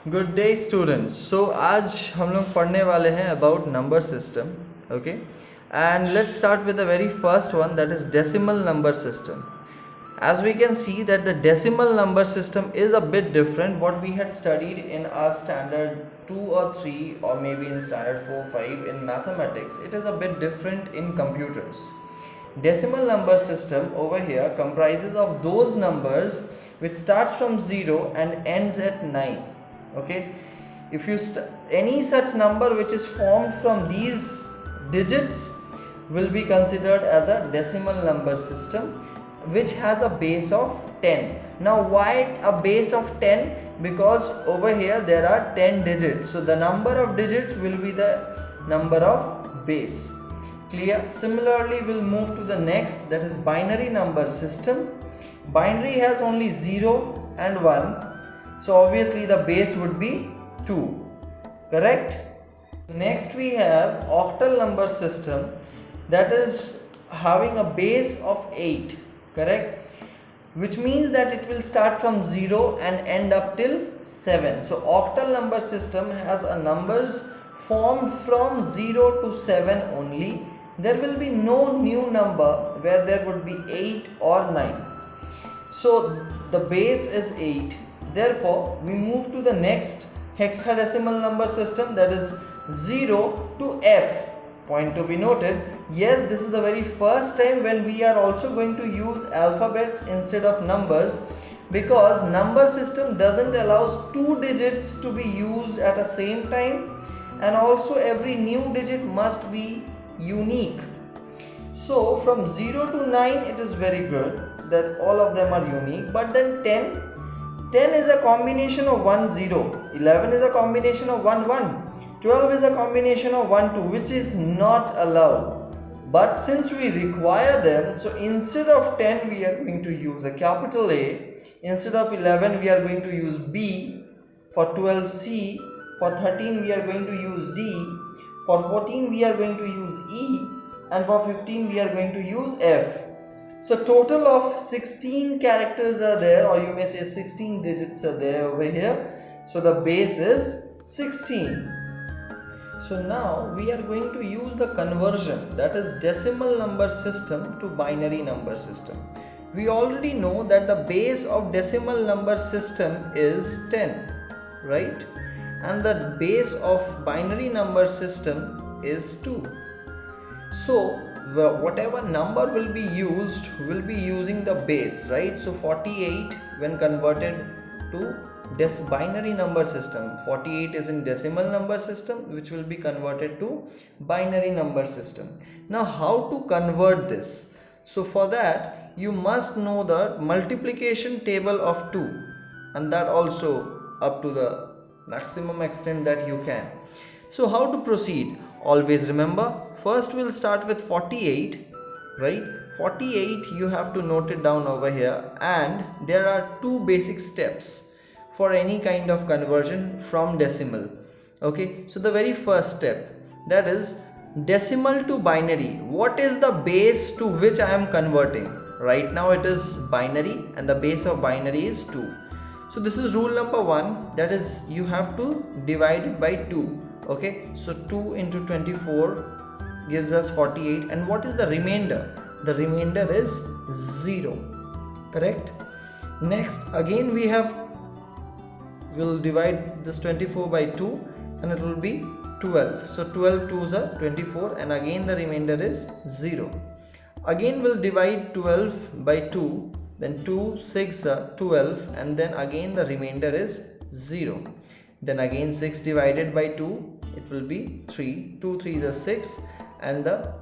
Good day students. सो आज हम लोग पढ़ने वाले हैं about number system. Okay, and let's start with the very first one, that is decimal number system. As we can see that the decimal number system is a bit different what we had studied in our standard 2 or 3 or maybe in standard 4 5 in mathematics. It is a bit different in computers. Decimal number system over here comprises of those numbers which starts from 0 and ends at 9. Okay, if you any such number which is formed from these digits will be considered as a decimal number system which has a base of 10. Now why a base of 10? Because over here there are 10 digits, so the number of digits will be the number of base. Clear? Similarly we'll move to the next, that is binary number system. Binary has only 0 and 1, so obviously the base would be 2. Correct? Next we have octal number system, that is having a base of 8. Correct? Which means that it will start from 0 and end up till 7. So octal number system has a numbers formed from 0 to 7 only. There will be no new number where there would be 8 or 9. So the base is 8. Therefore we move to the next hexadecimal number system, that is 0 to F. Point to be noted, yes, this is the very first time when we are also going to use alphabets instead of numbers, because number system doesn't allow 2 digits to be used at the same time, and also every new digit must be unique. So from 0 to 9 it is very good that all of them are unique, but then 10 is a combination of 1 0, 11 is a combination of 1 1, 12 is a combination of 1 2, which is not allowed. But since we require them, so instead of 10 we are going to use a capital A, instead of 11 we are going to use B, for 12 C, for 13 we are going to use D, for 14 we are going to use E, and for 15 we are going to use F. So total of 16 characters are there, or you may say 16 digits are there over here. So the base is 16. So now we are going to use the conversion, that is decimal number system to binary number system. We already know that the base of decimal number system is 10, right? And the base of binary number system is 2. So whatever number will be used will be using the base, right? So 48 when converted to binary number system, 48 is in decimal number system, which will be converted to binary number system. Now how to convert this? So for that you must know the multiplication table of 2, and that also up to the maximum extent that you can. So how to proceed? Always remember, first we'll start with 48, right? 48 you have to note it down over here, and there are 2 basic steps for any kind of conversion from decimal. Okay, so the very first step, that is decimal to binary. What is the base to which I am converting? Right now it is binary, and the base of binary is 2. So this is rule number 1, that is you have to divide it by 2. Okay, so 2 into 24 gives us 48, and what is the remainder? The remainder is 0. Correct? Next again we'll divide this 24 by 2, and it will be 12. So 12 2s are 24, and again the remainder is 0. Again we'll divide 12 by 2, then 2 6 are 12, and then again the remainder is 0. Then again 6 divided by 2, it will be 3. 2 3s are 6, and the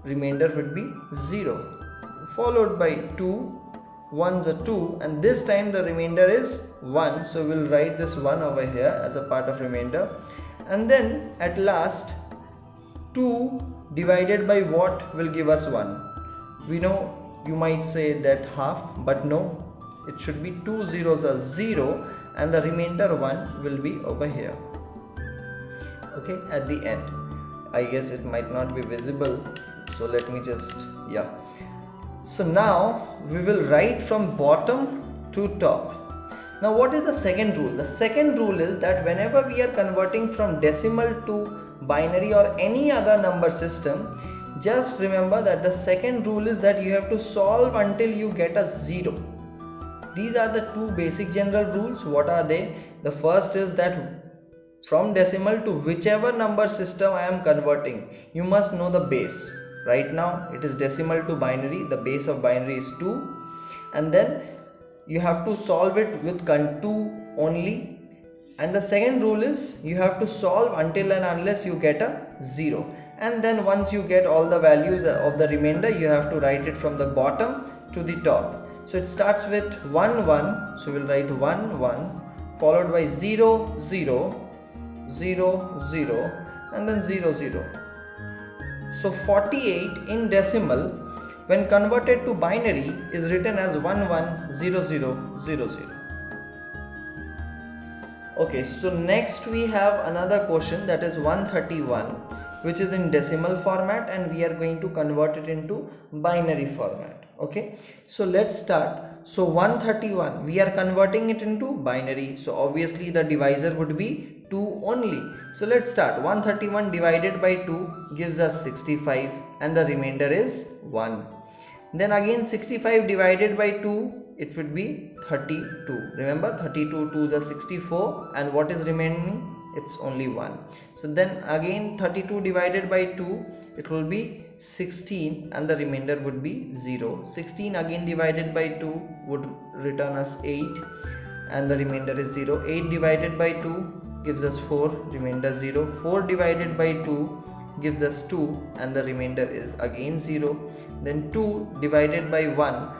remainder would be 0, followed by 2 1s are 2, and this time the remainder is 1, so we'll write this 1 over here as a part of remainder. And then at last 2 divided by what will give us 1? We know, you might say that half, but no, it should be 2 zeros are 0, and the remainder 1 will be over here. Okay, at the end. I guess it might not be visible, so let me just So now we will write from bottom to top. Now what is the second rule? The second rule is that whenever we are converting from decimal to binary or any other number system, just remember that the second rule is that you have to solve until you get a 0. These are the two basic general rules. What are they? The first is that from decimal to whichever number system I am converting, you must know the base. Right now it is decimal to binary, the base of binary is 2, and then you have to solve it with 2 only. And the second rule is you have to solve until and unless you get a 0, and then once you get all the values of the remainder, you have to write it from the bottom to the top. So it starts with 1 1, so we'll write 1 1 followed by 0 0 0 0 and then 0 0. So 48 in decimal when converted to binary is written as 110000. Okay, so next we have another question, that is 131, which is in decimal format, and we are going to convert it into binary format. Okay, so let's start. So 131, we are converting it into binary, so obviously the divisor would be 2 only. So let's start. 131 divided by 2 gives us 65 and the remainder is 1. Then again 65 divided by 2, it would be 32. Remember, 32 2 is 64, and what is remaining? It's only 1. So then again 32 divided by 2, it will be 16 and the remainder would be 0. 16 again divided by 2 would return us 8 and the remainder is 0. 8 divided by 2 gives us 4, remainder 0. 4 divided by 2 gives us 2 and the remainder is again 0. Then 2 divided by 1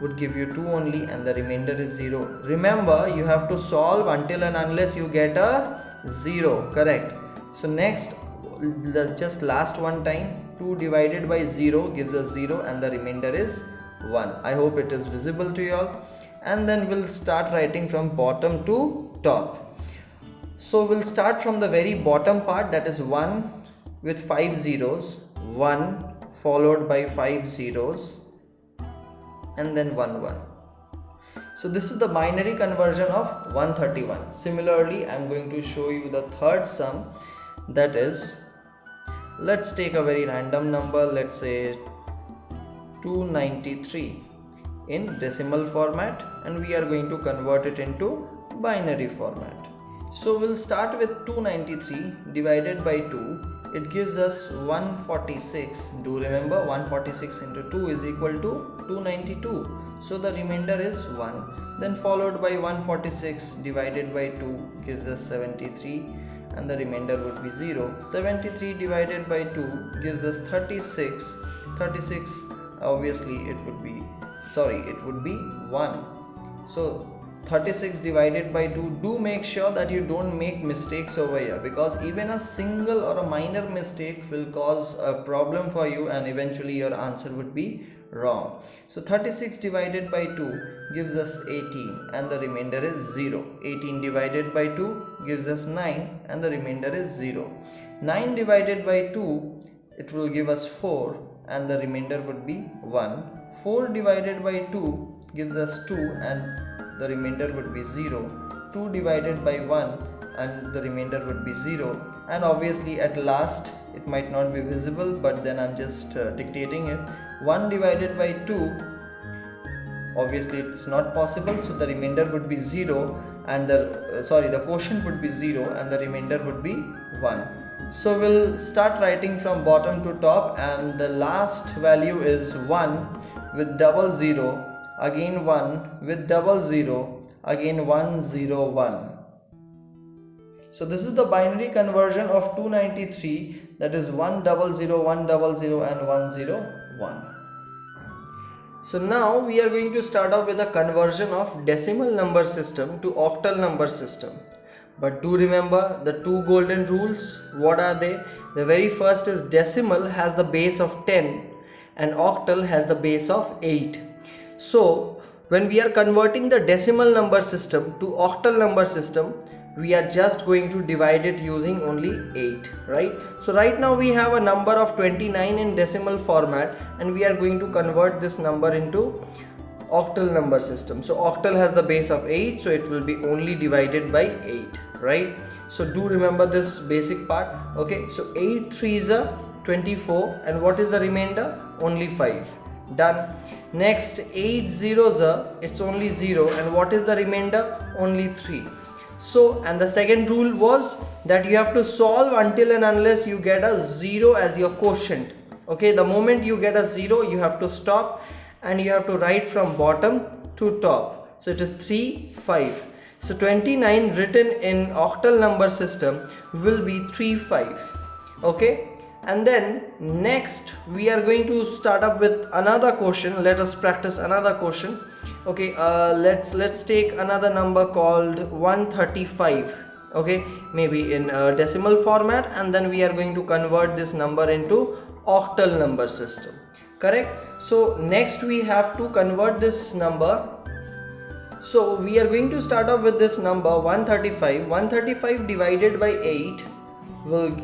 would give you 2 only and the remainder is 0. Remember, you have to solve until and unless you get a 0, correct? So next, just last one time, 2 divided by 0 gives us 0 and the remainder is 1. I hope it is visible to you all. And then we'll start writing from bottom to top. So we'll start from the very bottom part, that is 1 with 5 zeros, 1 followed by 5 zeros and then 1 1. So this is the binary conversion of 131. Similarly, I am going to show you the third sum, that is, let's take a very random number, let's say 293 in decimal format, and we are going to convert it into binary format. So we'll start with 293 divided by 2. It gives us 146. Do remember, 146 into 2 is equal to 292. So the remainder is 1. Then followed by 146 divided by 2 gives us 73 and the remainder would be 0. 73 divided by 2 gives us 36. 36, obviously it would be 1. So 36 divided by 2, do make sure that you don't make mistakes over here, because even a single or a minor mistake will cause a problem for you and eventually your answer would be wrong. So 36 divided by 2 gives us 18 and the remainder is 0. 18 divided by 2 gives us 9 and the remainder is 0. 9 divided by 2, it will give us 4 and the remainder would be 1. 4 divided by 2 gives us 2 and the remainder would be 0. 2 divided by 1 and the remainder would be 0. And obviously at last, it might not be visible, but then I'm just dictating it. 1 divided by 2, obviously it's not possible, so the remainder would be 0 and the quotient would be 0 and the remainder would be 1. So we'll start writing from bottom to top, and the last value is 1 with double 0, again 1 with double 0, again 1 0 1. So this is the binary conversion of 293, that is 100 100 and 101. So now we are going to start off with a conversion of decimal number system to octal number system. But do remember the two golden rules. What are they? The very first is decimal has the base of 10 and octal has the base of 8. So when we are converting the decimal number system to octal number system, we are just going to divide it using only 8, right? So right now we have a number of 29 in decimal format, and we are going to convert this number into octal number system. So octal has the base of 8, so it will be only divided by 8, right? So do remember this basic part. Okay, so 8 3s are 24, and what is the remainder? Only 5. Done. Next, 8 zeros are, it's only 0, and what is the remainder? Only 3. So, and the second rule was that you have to solve until and unless you get a 0 as your quotient. Okay, the moment you get a 0, you have to stop and you have to write from bottom to top. So it is 3 5. So 29 written in octal number system will be 3 5. Okay, and then next we are going to start up with another question. Let us practice another question. Okay, let's take another number called 135. Okay, maybe in decimal format, and then we are going to convert this number into octal number system. Correct? So next we have to convert this number. So we are going to start off with this number 135. 135 divided by 8 will,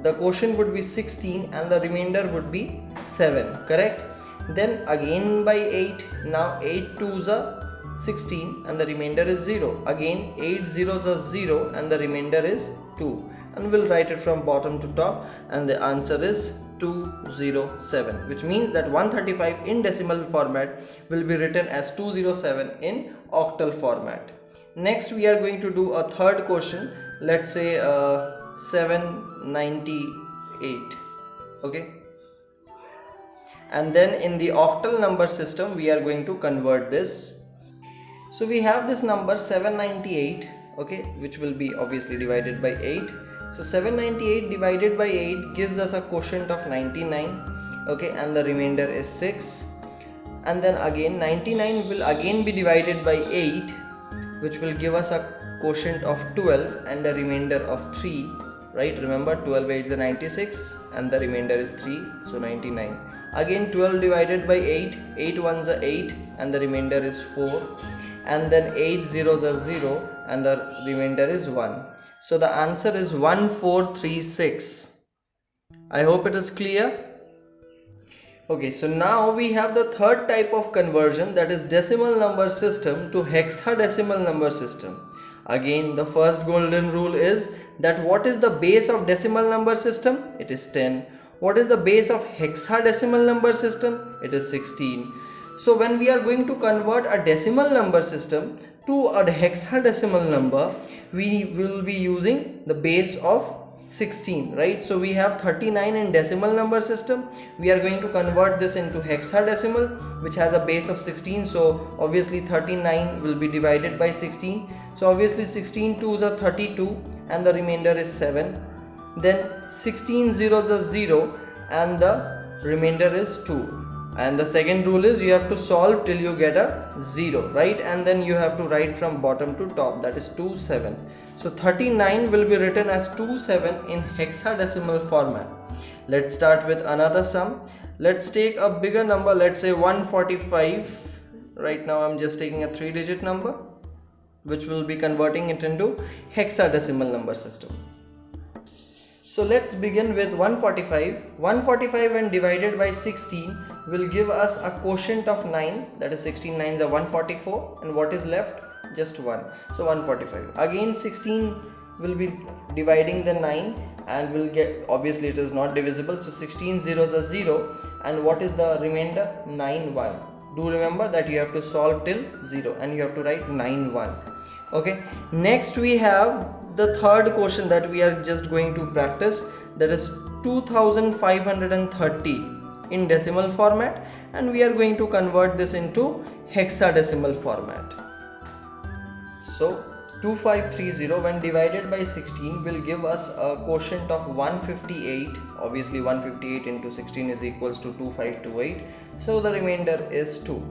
the quotient would be 16 and the remainder would be 7. Correct? Then again by 8. Now 8 2s are 16 and the remainder is 0. Again 8 zeros are 0 and the remainder is 2. And we'll write it from bottom to top, and the answer is 207, which means that 135 in decimal format will be written as 207 in octal format. Next we are going to do a third question. Let's say 798. Okay, and then in the octal number system we are going to convert this. So we have this number 798, okay, which will be obviously divided by 8. So 798 divided by 8 gives us a quotient of 99, okay, and the remainder is 6. And then again 99 will again be divided by 8, which will give us a quotient of 12 and a remainder of 3, right? Remember 12 8s are 96 and the remainder is 3, so 99. Again 12 divided by 8, 8 1s are 8 and the remainder is 4, and then 8 zeros are 0 and the remainder is 1. So the answer is 1436. I hope it is clear. Okay, so now we have the third type of conversion, that is decimal number system to hexadecimal number system. Again, the first golden rule is that what is the base of decimal number system? It is 10. What is the base of hexadecimal number system? It is 16. So when we are going to convert a decimal number system to a hexadecimal number, we will be using the base of 16, right? So we have 39 in decimal number system. We are going to convert this into hexadecimal, which has a base of 16. So obviously 39 will be divided by 16. So obviously 16 2s are 32 and the remainder is 7. Then 16 zeros are 0 and the remainder is 2. And the second rule is you have to solve till you get a 0, right? And then you have to write from bottom to top, that is 27. So 39 will be written as 27 in hexadecimal format. Let's start with another sum. Let's take a bigger number, let's say 145. Right now I'm just taking a 3-digit number, which will be converting it into hexadecimal number system. So let's begin with 145. 145 when divided by 16 will give us a quotient of 9, that is 16 9s are 144, and what is left? Just 1. So 145. Again 16 will be dividing the 9 and will get, obviously it is not divisible, so 16 zeros are 0, and what is the remainder? 9 1. Do remember that you have to solve till 0 and you have to write 9 1. Okay, next we have the third question that we are just going to practice, that is 2530 in decimal format, and we are going to convert this into hexadecimal format. So 2530 when divided by 16 will give us a quotient of 158. Obviously 158 into 16 is equals to 2528, so the remainder is 2.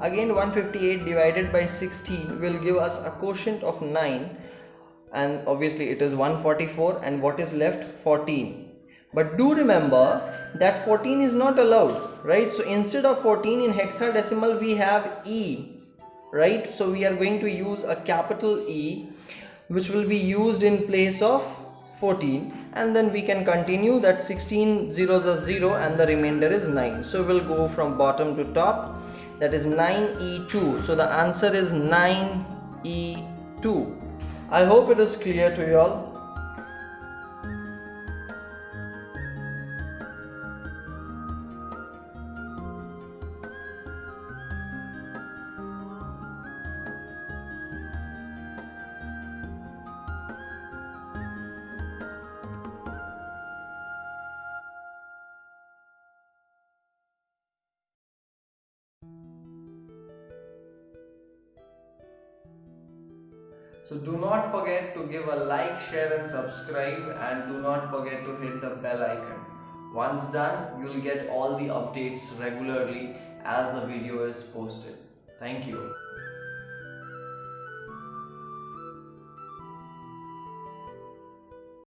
Again 158 divided by 16 will give us a quotient of 9, and obviously it is 144, and what is left? 14. But do remember that 14 is not allowed, right? So instead of 14 in hexadecimal we have E, right? So we are going to use a capital E, which will be used in place of 14, and then we can continue that 16 zeros are 0 and the remainder is 9. So we'll go from bottom to top, that is 9e2. So the answer is 9e2. I hope it is clear to you all. So do not forget to give a like, share and subscribe, and do not forget to hit the bell icon. Once done, you will get all the updates regularly as the video is posted. Thank you.